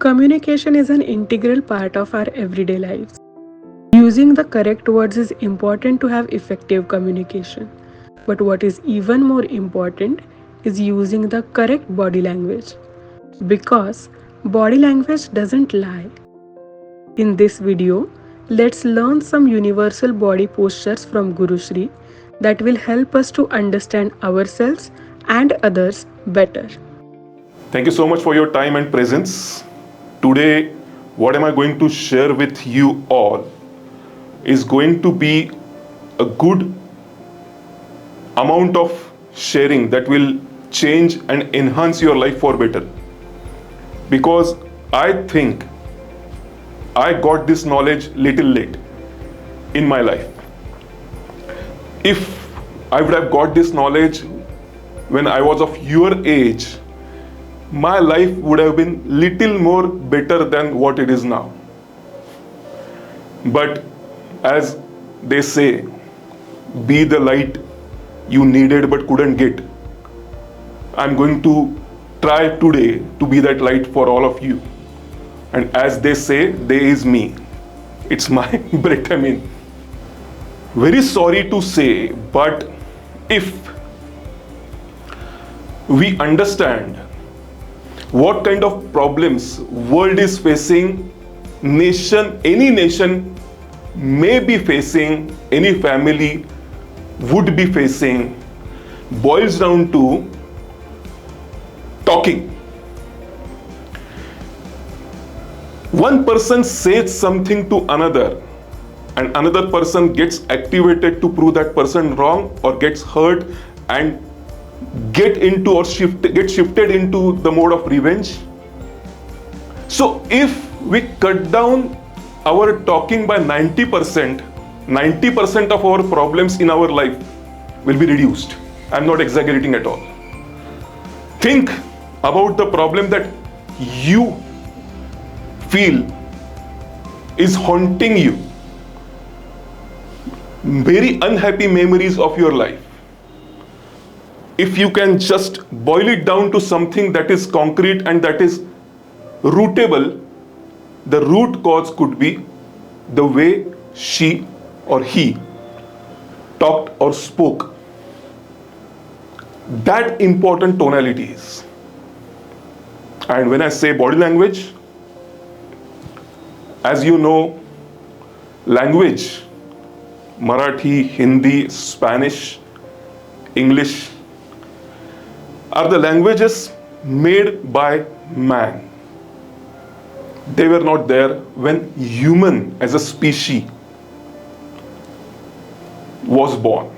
Communication is an integral part of our everyday lives. Using the correct words is important to have effective communication. But what is even more important is using the correct body language. Because body language doesn't lie. In this video, let's learn some universal body postures from GuruShree that will help us to understand ourselves and others better. Thank you so much for your time and presence. Today, what am I going to share with you all is going to be a good amount of sharing that will change and enhance your life for better. Because I think I got this knowledge little late in my life. If I would have got this knowledge when I was of your age, my life would have been little more better than what it is now. But as they say, be the light you needed but couldn't get. I'm going to try today to be that light for all of you. And as they say, there is me. It's my breath, Very sorry to say, but if we understand what kind of problems world is facing, any nation may be facing, any family would be facing, boils down to talking. One person says something to another and another person gets activated to prove that person wrong or gets hurt and get shifted into the mode of revenge. So if we cut down our talking by 90%, 90% of our problems in our life will be reduced. I'm not exaggerating at all. Think about the problem that you feel is haunting you. Very unhappy memories of your life. If you can just boil it down to something that is concrete and that is rootable, the root cause could be the way she or he talked or spoke. That important tonalities. And when I say body language, as you know, language, Marathi, Hindi, Spanish, English, are the languages made by man. They were not there when human as a species was born.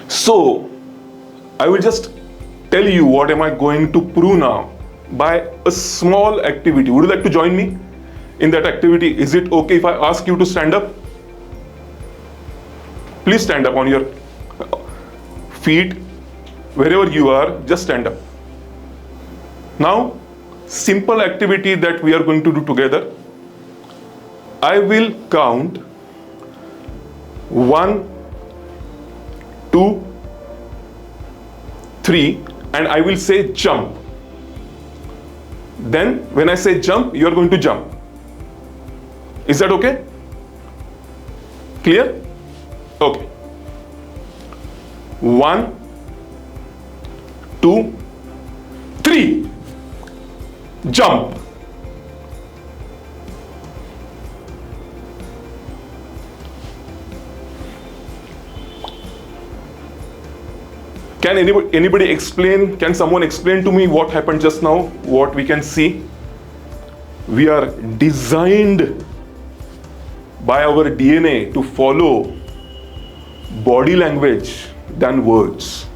So, I will just tell you what am I going to prove now by a small activity. Would you like to join me in that activity? Is it okay if I ask you to stand up? Please stand up on your feet. Wherever you are, just stand up. Now, simple activity that we are going to do together. I will count 1, 2, 3, and I will say jump. Then, when I say jump, you are going to jump. Is that okay? Clear? Okay. 1, 2, 3. Jump. Can anybody explain? Can someone explain to me what happened just now? What we can see? We are designed by our DNA to follow body language than words.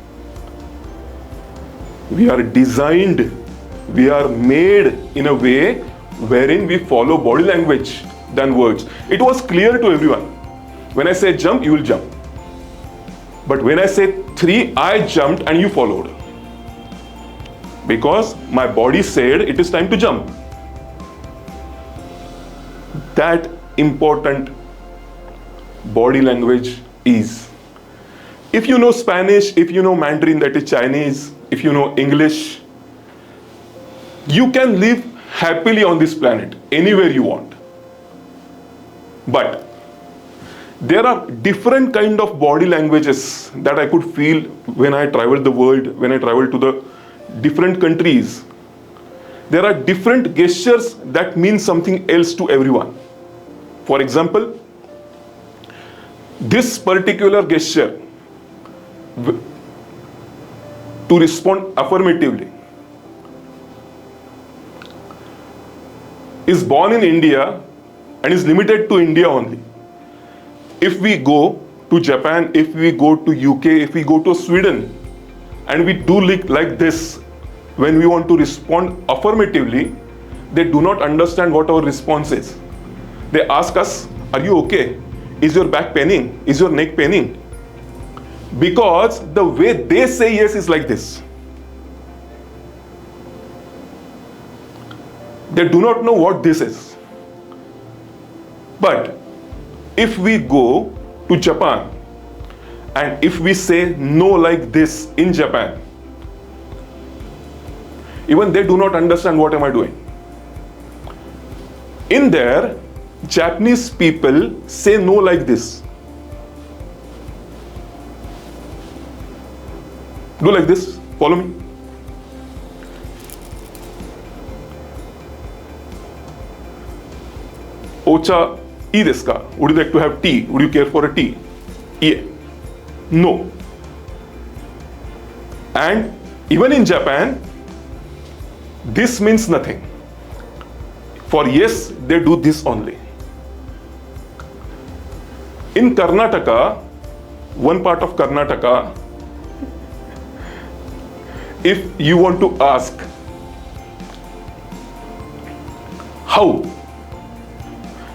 We are designed, we are made in a way wherein we follow body language than words. It was clear to everyone. When I say jump, you will jump. But when I say 3, I jumped and you followed. Because my body said it is time to jump. That important body language is. If you know Spanish, if you know Mandarin, that is Chinese, if you know English, you can live happily on this planet, anywhere you want. But there are different kind of body languages that I could feel when I traveled the world, when I traveled to the different countries. There are different gestures that mean something else to everyone. For example, this particular gesture to respond affirmatively is born in India and is limited to India only. If we go to Japan, if we go to UK, if we go to Sweden, and we do like this when we want to respond affirmatively, they do not understand what our response is. They ask us, are you okay? Is your back paining? Is your neck paining? Because the way they say yes is like this. They do not know what this is. But if we go to Japan and if we say no like this in Japan, even they do not understand what am I doing. In there, Japanese people say no like this. Do like this. Follow me. Ocha ii desu ka? Would you like to have tea? Would you care for a tea? Yeah. No. And even in Japan, this means nothing. For yes, they do this only. In Karnataka, one part of Karnataka, if you want to ask how,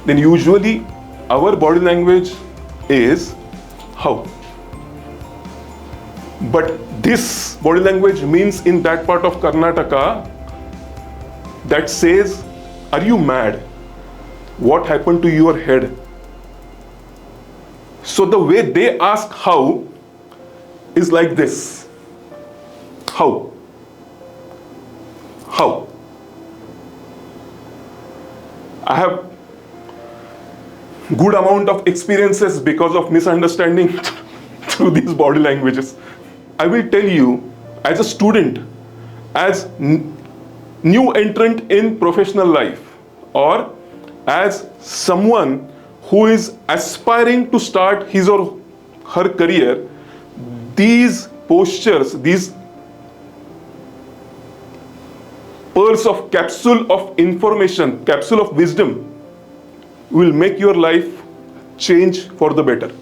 then usually our body language is how. But this body language means in that part of Karnataka that says, are you mad? What happened to your head? So the way they ask how is like this. How? How? I have good amount of experiences because of misunderstanding through these body languages. I will tell you, as a student, as new entrant in professional life, or as someone who is aspiring to start his or her career, these postures, these pearls of capsule of information, capsule of wisdom, will make your life change for the better.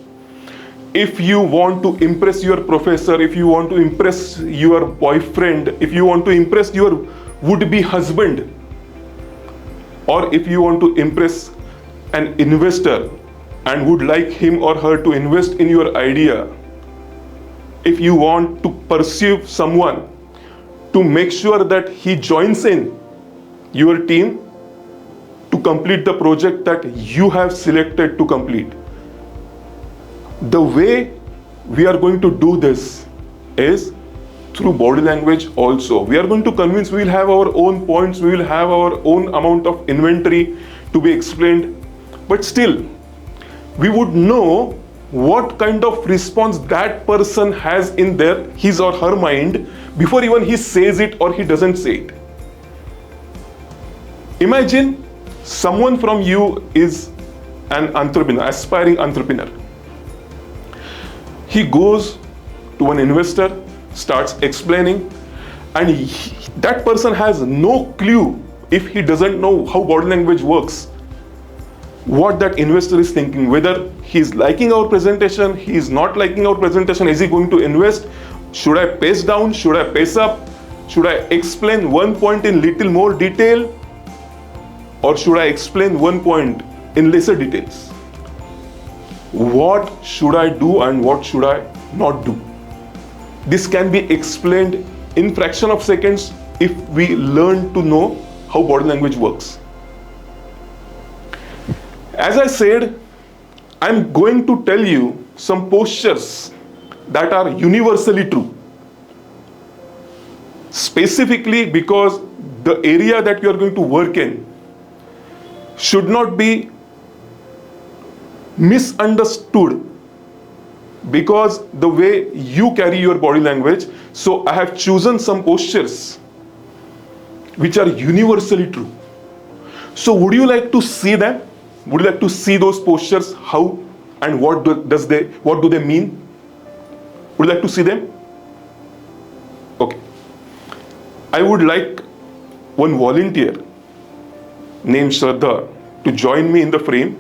If you want to impress your professor, if you want to impress your boyfriend, if you want to impress your would-be husband, or if you want to impress an investor and would like him or her to invest in your idea, if you want to pursue someone to make sure that he joins in your team to complete the project that you have selected to complete, the way we are going to do this is through body language also. We are going to convince, we will have our own points, we will have our own amount of inventory to be explained, but still we would know what kind of response that person has in his or her mind before even he says it or he doesn't say it. Imagine someone from you is an entrepreneur, aspiring entrepreneur. He goes to an investor, starts explaining, and that person has no clue, if he doesn't know how body language works, what that investor is thinking, whether he is liking our presentation, he is not liking our presentation, is he going to invest, should I pace down, should I pace up, should I explain one point in little more detail, or should I explain one point in lesser details? What should I do and what should I not do? This can be explained in fraction of seconds if we learn to know how body language works. As I said, I'm going to tell you some postures that are universally true. Specifically because the area that you are going to work in should not be misunderstood because the way you carry your body language. So I have chosen some postures which are universally true. So would you like to see them? Would you like to see those postures? How and what do they mean? Would you like to see them? Okay. I would like one volunteer named Shraddha to join me in the frame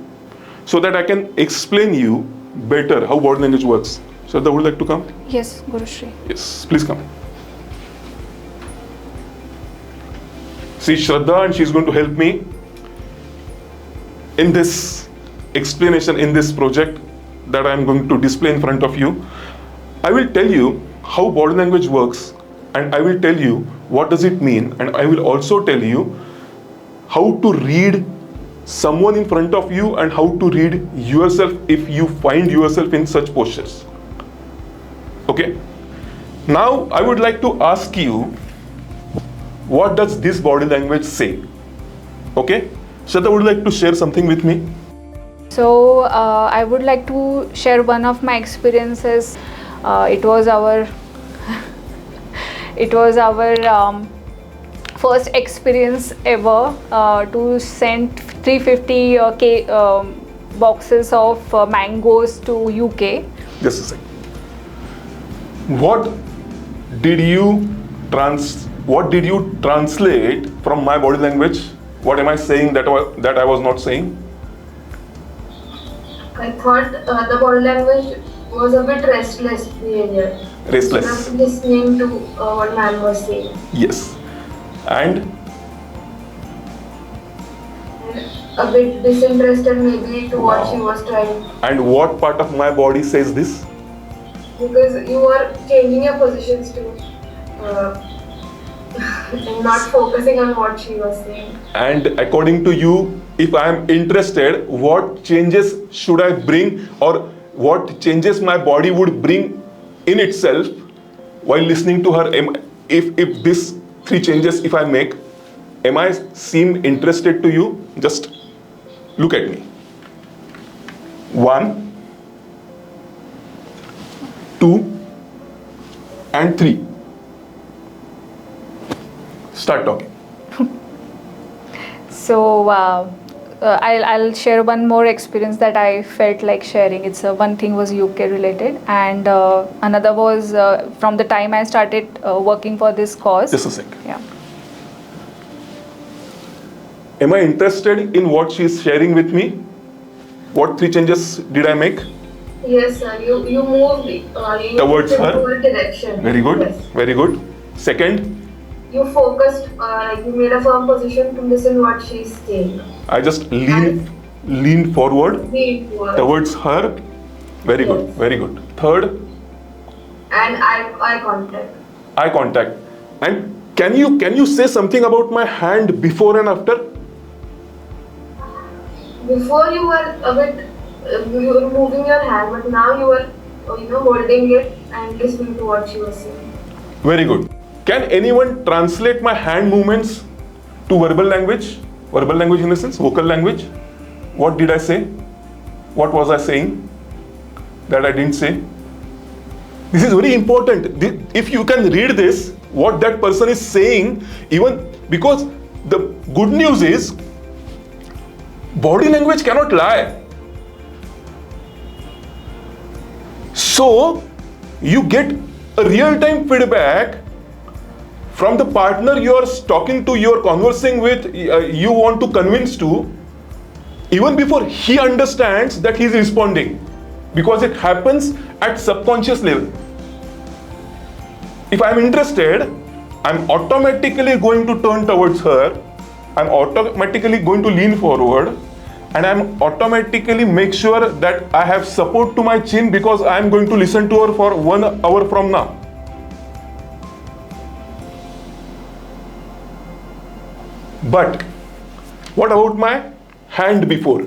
so that I can explain you better how body language works. Shraddha, would you like to come? Yes, GuruShree. Yes, please come. See Shraddha, and she's going to help me in this explanation, in this project that I'm going to display in front of you. I will tell you how body language works, and I will tell you what does it mean, and I will also tell you how to read someone in front of you and how to read yourself if you find yourself in such postures. Okay? Now I would like to ask you, what does this body language say? Okay? Shraddha, would you like to share something with me? So I would like to share one of my experiences. It was our first experience ever to send 350 boxes of mangoes to UK. Just a second. What did you translate from my body language? What am I saying that I was not saying? I thought the body language was a bit restless behavior. Restless. Not listening to what man was saying. Yes. And A bit disinterested maybe to what she was trying. And what part of my body says this? Because you were changing your positions too. And not focusing on what she was saying. And according to you, if I am interested, what changes should I bring, or what changes my body would bring in itself while listening to her? If these three changes, if I make, am I seem interested to you? Just look at me. 1, 2, and 3. Start talking. So I'll share one more experience that I felt like sharing. It's one thing was UK related, and another was from the time I started working for this cause. Just a sec. Yeah. Am I interested in what she is sharing with me? What 3 changes did I make? Yes, sir. You moved Towards her? into a direction. Very good. Yes. Very good. Second, You focused, you made a firm position to listen what she's saying. I just leaned forward Lean forward. towards her. Very good. Yes. Very good. Third, And eye contact. eye contact. And can you say something about my hand before and after? Before you were a bit, you were moving your hand, but now you were, holding it and listening to what she was saying. Very good. Can anyone translate my hand movements to verbal language? Verbal language in the sense, vocal language. What did I say? What was I saying that I didn't say? This is very important. If you can read this, what that person is saying, even because the good news is, body language cannot lie. So, you get a real-time feedback from the partner you are talking to, you are conversing with, you want to convince to, even before he understands that he is responding, because it happens at subconscious level. If I am interested, I am automatically going to turn towards her, I am automatically going to lean forward, and I am automatically make sure that I have support to my chin because I am going to listen to her for 1 hour from now. But what about my hand before?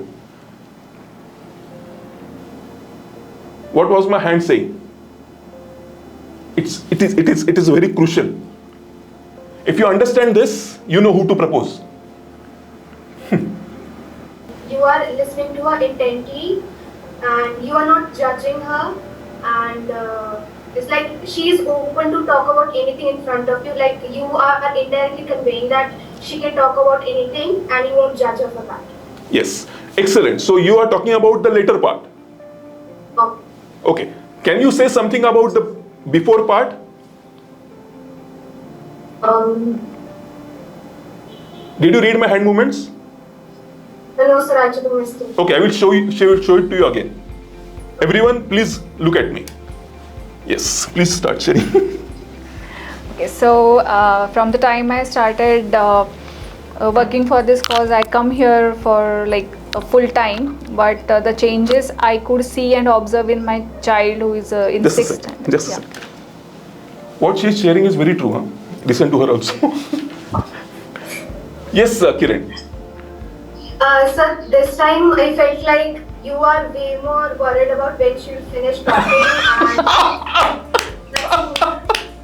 What was my hand saying? It is very crucial. If you understand this, you know who to propose. You are listening to her intently and you are not judging her, and it's like she is open to talk about anything in front of you. Like you are indirectly conveying that she can talk about anything and you won't judge her for that. Yes, excellent. So you are talking about the later part. Okay. Okay. Can you say something about the before part? Did you read my hand movements? No, sir, I actually missed it. Okay, I will show it to you again. Everyone, please look at me. Yes, please start sharing. Okay, so from the time I started working for this cause, I come here for like a full time, but the changes I could see and observe in my child who is in Just a sixth second. standard. Just a second. What she is sharing is very true. Huh? Listen to her also. Yes, Kiran. Sir, this time I felt like you are way more worried about when she'll finish talking, and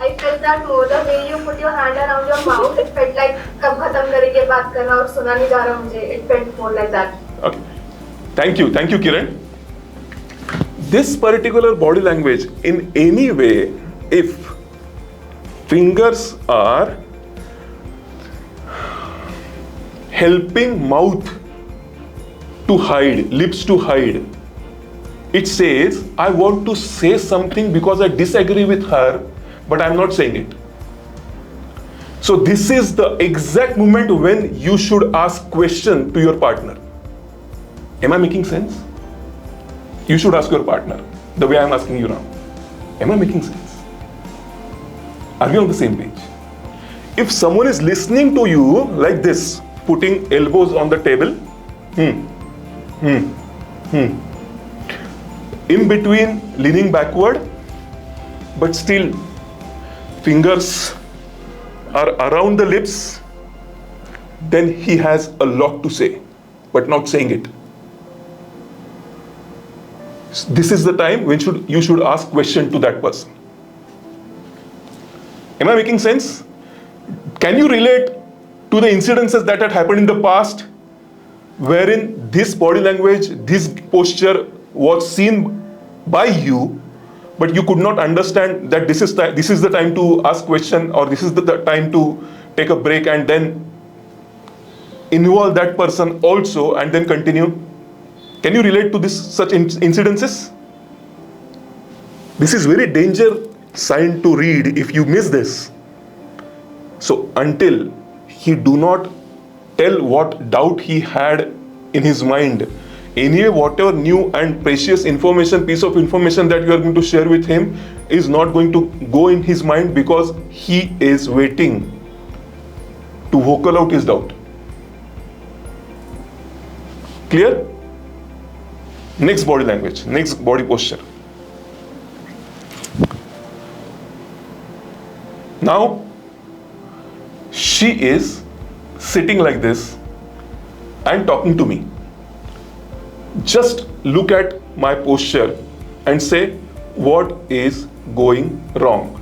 I felt that more. The way you put your hand around your mouth, it felt like कब खत्म करेंगे बात करना और सुना नहीं जा रहा मुझे. It felt more like that. Okay. Thank you, Kiran. This particular body language, in any way, if fingers are helping mouth to hide, lips to hide, it says, I want to say something because I disagree with her, but I'm not saying it. So this is the exact moment when you should ask question to your partner. Am I making sense? You should ask your partner the way I'm asking you now. Am I making sense? Are we on the same page? If someone is listening to you like this, putting elbows on the table, in between leaning backward, but still fingers are around the lips, then he has a lot to say, but not saying it. This is the time when you should ask question to that person. Am I making sense? Can you relate to the incidences that had happened in the past, wherein this body language, this posture was seen by you, but you could not understand that this is the time to ask question, or this is the time to take a break and then involve that person also and then continue? Can you relate to such incidences? This is very danger sign to read if you miss this. So until he do not tell what doubt he had in his mind, anyway, whatever new and precious information, piece of information that you are going to share with him is not going to go in his mind, because he is waiting to vocal out his doubt. Clear? Next body language, next body posture. Now, she is sitting like this and talking to me. Just look at my posture and say what is going wrong.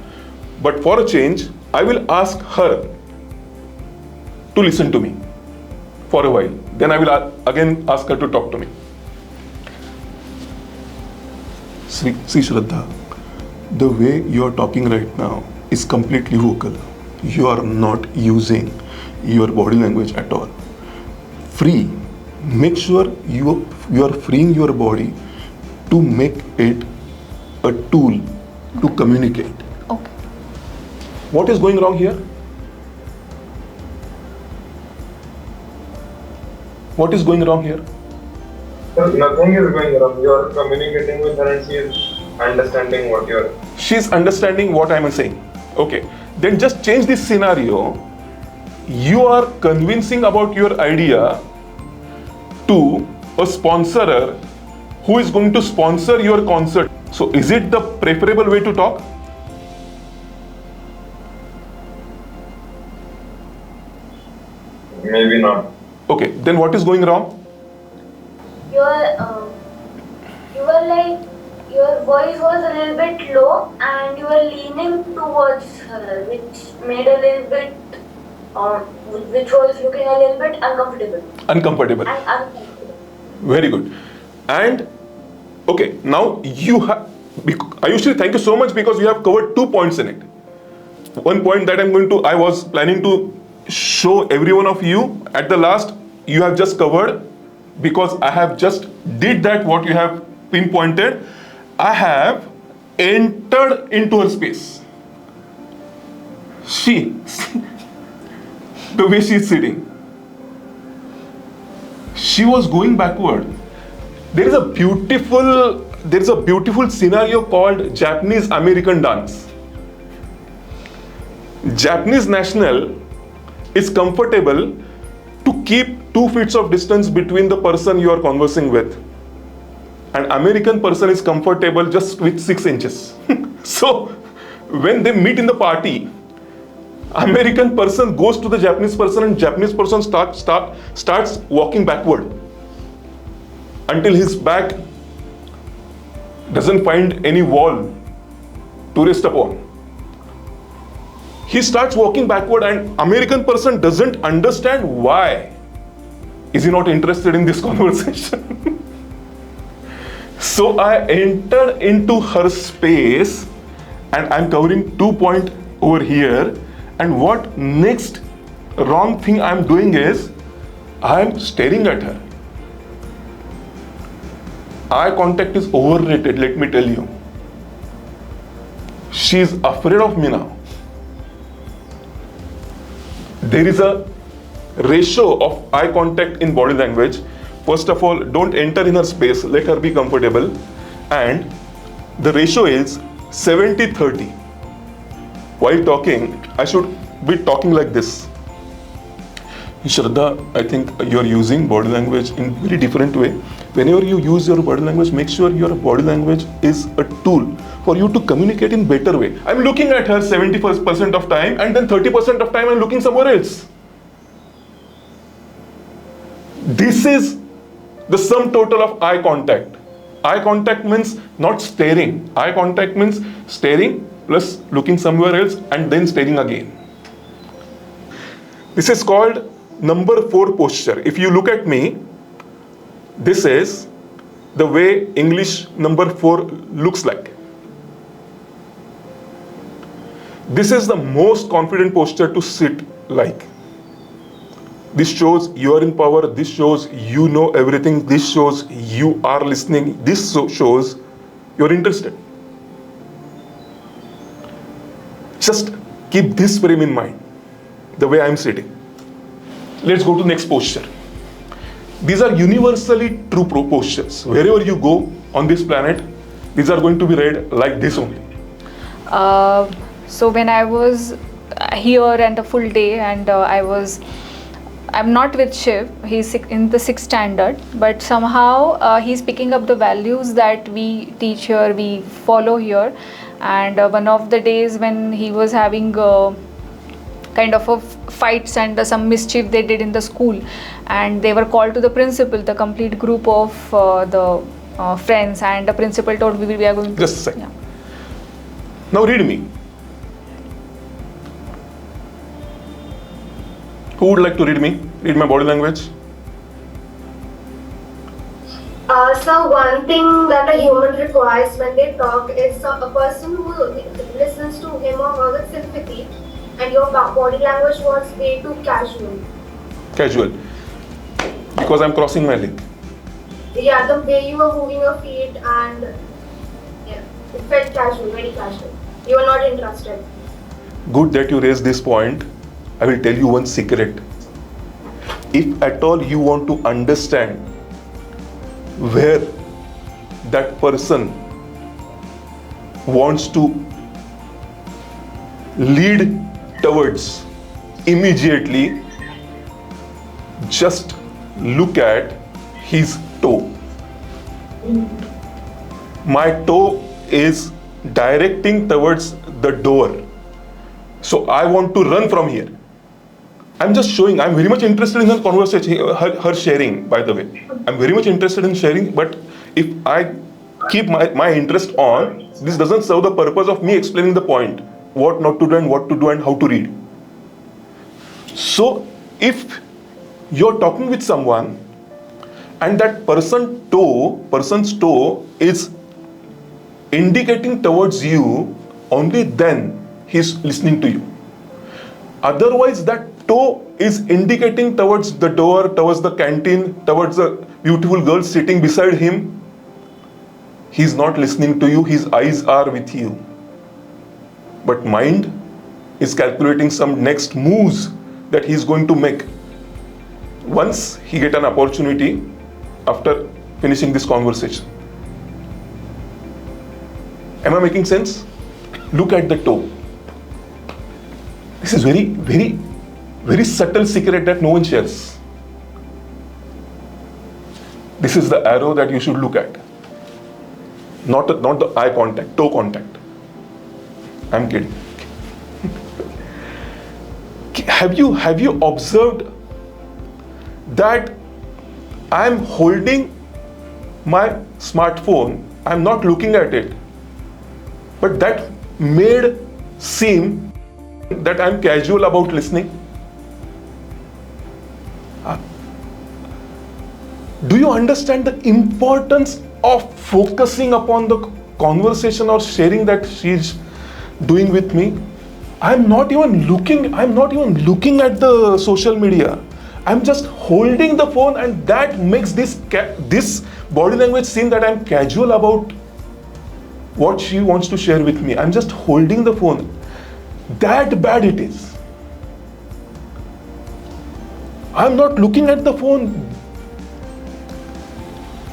But for a change, I will ask her to listen to me for a while. Then I will again ask her to talk to me. See Shraddha, the way you are talking right now is completely vocal. You are not using your body language at all. Free. Make sure you are freeing your body to make it a tool to communicate. Okay. What is going wrong here? What is going wrong here? Nothing is going wrong. You are communicating with her and she is understanding what you are. She is understanding what I am saying. Okay. Then just change this scenario. You are convincing about your idea to a sponsorer who is going to sponsor your concert. So is it the preferable way to talk? Maybe not. Okay, then what is going wrong? You were like, your voice was a little bit low and you were leaning towards her, which made a little bit or which was looking a little bit uncomfortable. Uncomfortable. And uncomfortable. Very good. And okay, now you have. Ayushri, thank you so much because you have covered 2 points in it. One point that I was planning to show every one of you at the last, you have just covered because I have just did that what you have pinpointed. I have entered into her space. She, the way she is sitting, she was going backward. There is a beautiful scenario called Japanese American dance. Japanese national is comfortable to keep 2 feet of distance between the person you are conversing with. An American person is comfortable just with 6 inches. So when they meet in the party, American person goes to the Japanese person and Japanese person starts walking backward until his back doesn't find any wall to rest upon. He starts walking backward and American person doesn't understand why. Is he not interested in this conversation? So I enter into her space and I'm covering 2 points over here. And what next wrong thing I'm doing is I'm staring at her. Eye contact is overrated, let me tell you. She's afraid of me now. There is a ratio of eye contact in body language. First of all, don't enter in her space, let her be comfortable. And the ratio is 70-30. While talking, I should be talking like this. Shraddha, I think you're using body language in very different way. Whenever you use your body language, make sure your body language is a tool for you to communicate in better way. I'm looking at her 70% of time and then 30% of time I'm looking somewhere else. This is the sum total of eye contact. Eye contact means not staring. Eye contact means staring plus looking somewhere else and then staring again. This is called number 4 posture. If you look at me, this is the way English number 4 looks like. This is the most confident posture to sit like. This shows you are in power. This shows you know everything. This shows you are listening. This shows you're interested. Just keep this frame in mind, the way I'm sitting. Let's go to next posture. These are universally true postures. Wherever you go on this planet, these are going to be read like this only. So when I was here and a full day and I'm not with Shiv, he's in the 6th standard, but somehow he's picking up the values that we teach here, we follow here. And one of the days when he was having kind of a fights and some mischief they did in the school, and they were called to the principal, the complete group of the friends, and the principal told we are going to... Just a second. Yeah. Now read me. Who would like to read me? Read my body language. So one thing that a human requires when they talk is a person who listens to him or her with sympathy, and your body language was way too casual. Casual. Because I'm crossing my leg. Yeah, the way you were moving your feet and yeah, it felt casual, very casual. You were not interested. Good that you raised this point. I will tell you one secret. If at all you want to understand where that person wants to lead towards immediately, just look at his toe. My toe is directing towards the door. So I want to run from here. I'm just showing, I'm very much interested in her conversation, her sharing, by the way. I'm very much interested in sharing, but if I keep my interest on, this doesn't serve the purpose of me explaining the point, what not to do and what to do and how to read. So if you're talking with someone and that person's toe is indicating towards you, only then he's listening to you. Otherwise, that toe is indicating towards the door, towards the canteen, towards the beautiful girl sitting beside him. He's not listening to you, his eyes are with you. But mind is calculating some next moves that he's going to make once he get an opportunity after finishing this conversation. Am I making sense? Look at the toe. This is very, very, very subtle secret that no one shares. This is the arrow that you should look at. Not the eye contact, toe contact. I'm kidding. Have you observed that I'm holding my smartphone, I'm not looking at it, but that made seem that I'm casual about listening? Do you understand the importance of focusing upon the conversation or sharing that she's doing with me? I'm not even looking at the social media. I'm just holding the phone, and that makes this body language seem that I'm casual about what she wants to share with me. I'm just holding the phone. That bad it is. I'm not looking at the phone.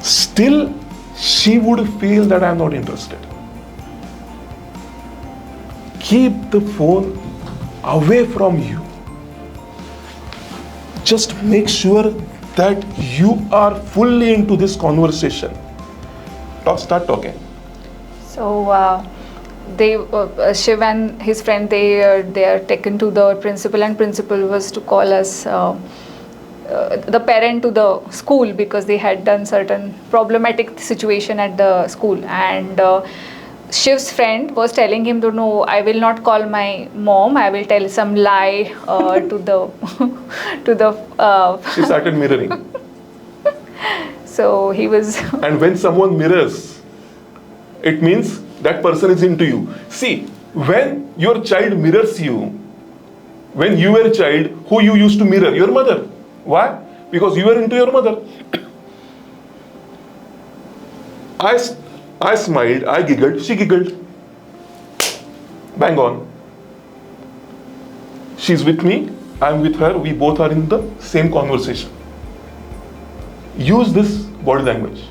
Still, she would feel that I'm not interested. Keep the phone away from you. Just make sure that you are fully into this conversation. Start talking. So Shiv and his friend, they are taken to the principal, and principal was to call us the parent to the school because they had done certain problematic situation at the school, and Shiv's friend was telling him to no, I will not call my mom, I will tell some lie to the to the She started mirroring. So he was And when someone mirrors, it means that person is into you. See, when your child mirrors you, when you were a child, who you used to mirror? Your mother. Why? Because you were into your mother. I smiled, I giggled, she giggled. Bang on. She's with me, I'm with her, we both are in the same conversation. Use this body language.